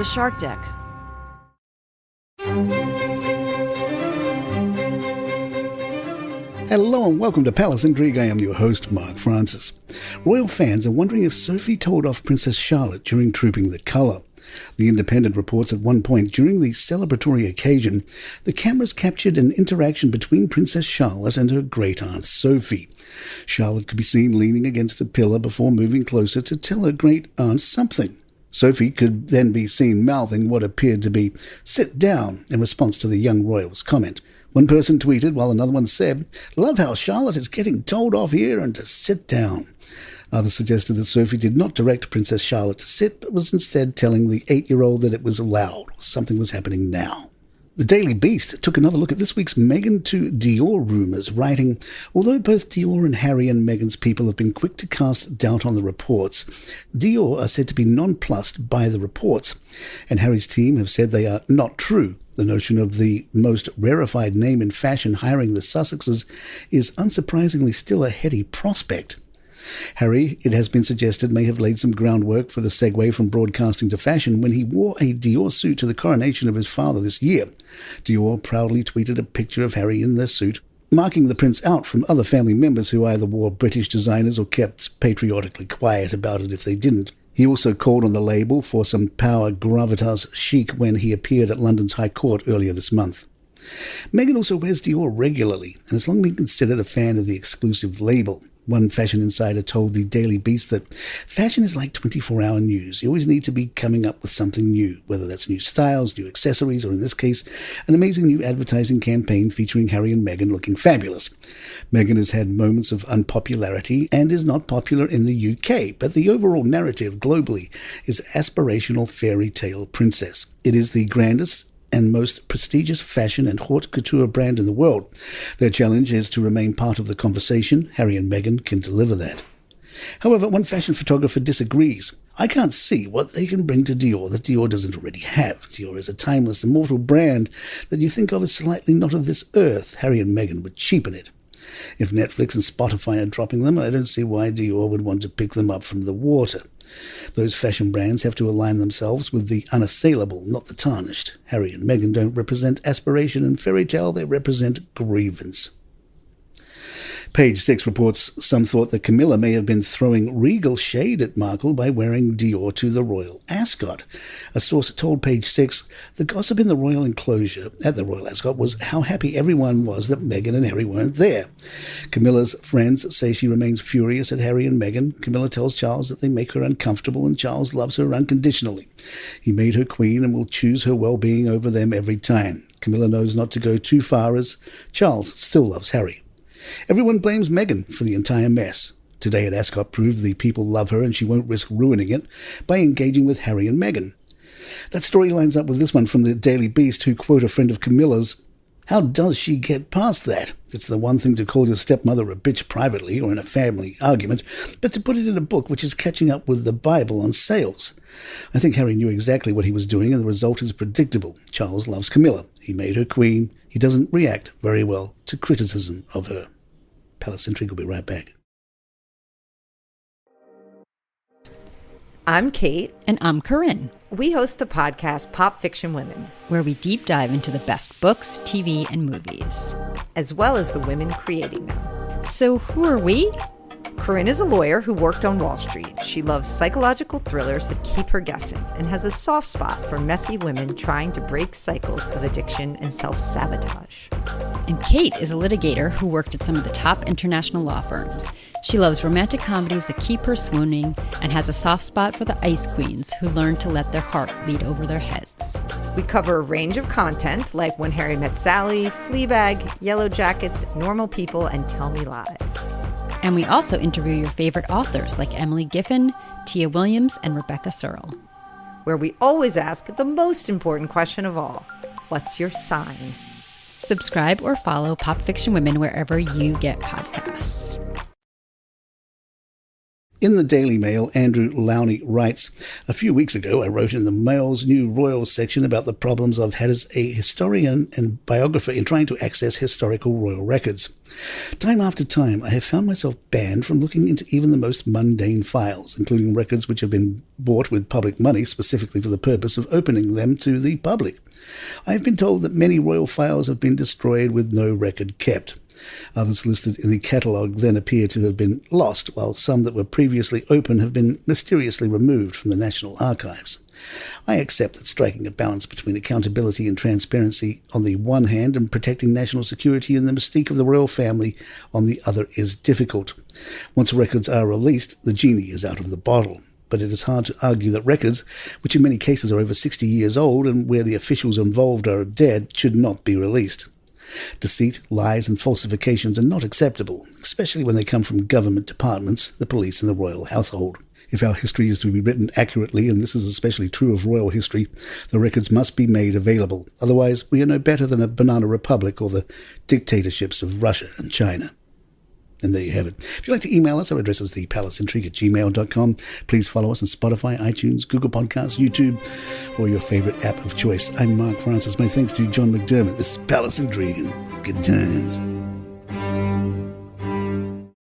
The Shark Deck. Hello and welcome to Palace Intrigue. I am your host, Mark Francis. Royal fans are wondering if Sophie told off Princess Charlotte during Trooping the Colour. The Independent reports at one point during the celebratory occasion, the cameras captured an interaction between Princess Charlotte and her great-aunt Sophie. Charlotte could be seen leaning against a pillar before moving closer to tell her great-aunt something. Sophie could then be seen mouthing what appeared to be "sit down" in response to the young royal's comment. One person tweeted while another one said, "Love how Charlotte is getting told off here and to sit down." Others suggested that Sophie did not direct Princess Charlotte to sit, but was instead telling the 8-year-old that it was allowed, something was happening now. The Daily Beast took another look at this week's Meghan to Dior rumours, writing, although both Dior and Harry and Meghan's people have been quick to cast doubt on the reports, Dior are said to be nonplussed by the reports, and Harry's team have said they are not true. The notion of the most rarefied name in fashion hiring the Sussexes is unsurprisingly still a heady prospect. Harry, it has been suggested, may have laid some groundwork for the segue from broadcasting to fashion when he wore a Dior suit to the coronation of his father this year. Dior proudly tweeted a picture of Harry in their suit, marking the prince out from other family members who either wore British designers or kept patriotically quiet about it if they didn't. He also called on the label for some power gravitas chic when he appeared at London's High Court earlier this month. Meghan also wears Dior regularly and has long been considered a fan of the exclusive label. One fashion insider told the Daily Beast that fashion is like 24-hour news. You always need to be coming up with something new, whether that's new styles, new accessories, or in this case, an amazing new advertising campaign featuring Harry and Meghan looking fabulous. Meghan has had moments of unpopularity and is not popular in the UK, but the overall narrative globally is aspirational fairy tale princess. It is the grandest and most prestigious fashion and haute couture brand in the world. Their challenge is to remain part of the conversation. Harry and Meghan can deliver that. However, one fashion photographer disagrees. "I can't see what they can bring to Dior that Dior doesn't already have. Dior is a timeless, immortal brand that you think of as slightly not of this earth. Harry and Meghan would cheapen it. If Netflix and Spotify are dropping them, I don't see why Dior would want to pick them up from the water. Those fashion brands have to align themselves with the unassailable, not the tarnished. Harry and Meghan don't represent aspiration and fairy tale, they represent grievance." Page 6 reports some thought that Camilla may have been throwing regal shade at Markle by wearing Dior to the royal ascot. A source told Page 6 the gossip in the royal enclosure at the royal ascot was how happy everyone was that Meghan and Harry weren't there. Camilla's friends say she remains furious at Harry and Meghan. Camilla tells Charles that they make her uncomfortable and Charles loves her unconditionally. He made her queen and will choose her well-being over them every time. Camilla knows not to go too far as Charles still loves Harry. Everyone blames Meghan for the entire mess. Today at Ascot proved the people love her and she won't risk ruining it by engaging with Harry and Meghan. That story lines up with this one from the Daily Beast, who quote a friend of Camilla's, "How does she get past that? It's the one thing to call your stepmother a bitch privately or in a family argument, but to put it in a book which is catching up with the Bible on sales. I think Harry knew exactly what he was doing and the result is predictable. Charles loves Camilla. He made her queen. He doesn't react very well to criticism of her." Palace Intrigue will be right back. I'm Kate. And I'm Corinne. We host the podcast Pop Fiction Women, where we deep dive into the best books, TV, and movies, as well as the women creating them. So who are we? Corinne is a lawyer who worked on Wall Street. She loves psychological thrillers that keep her guessing and has a soft spot for messy women trying to break cycles of addiction and self-sabotage. And Kate is a litigator who worked at some of the top international law firms. She loves romantic comedies that keep her swooning and has a soft spot for the ice queens who learn to let their heart lead over their heads. We cover a range of content like When Harry Met Sally, Fleabag, Yellow Jackets, Normal People, and Tell Me Lies. And we also interview your favorite authors like Emily Giffin, Tia Williams, and Rebecca Searle. Where we always ask the most important question of all, what's your sign? Subscribe or follow Pop Fiction Women wherever you get podcasts. In the Daily Mail, Andrew Lowney writes, "A few weeks ago I wrote in the Mail's new Royal section about the problems I've had as a historian and biographer in trying to access historical royal records. Time after time I have found myself banned from looking into even the most mundane files, including records which have been bought with public money specifically for the purpose of opening them to the public. I have been told that many royal files have been destroyed with no record kept. Others listed in the catalogue then appear to have been lost, while some that were previously open have been mysteriously removed from the National Archives. I accept that striking a balance between accountability and transparency on the one hand and protecting national security and the mystique of the royal family on the other is difficult. Once records are released, the genie is out of the bottle. But it is hard to argue that records, which in many cases are over 60 years old and where the officials involved are dead, should not be released. Deceit, lies and falsifications are not acceptable, especially when they come from government departments, the police and the royal household. If our history is to be written accurately, and this is especially true of royal history, the records must be made available. Otherwise, we are no better than a banana republic or the dictatorships of Russia and China." And there you have it. If you'd like to email us, our address is thepalaceintrigue@gmail.com. Please follow us on Spotify, iTunes, Google Podcasts, YouTube, or your favorite app of choice. I'm Mark Francis. My thanks to John McDermott. This is Palace Intrigue, and good times.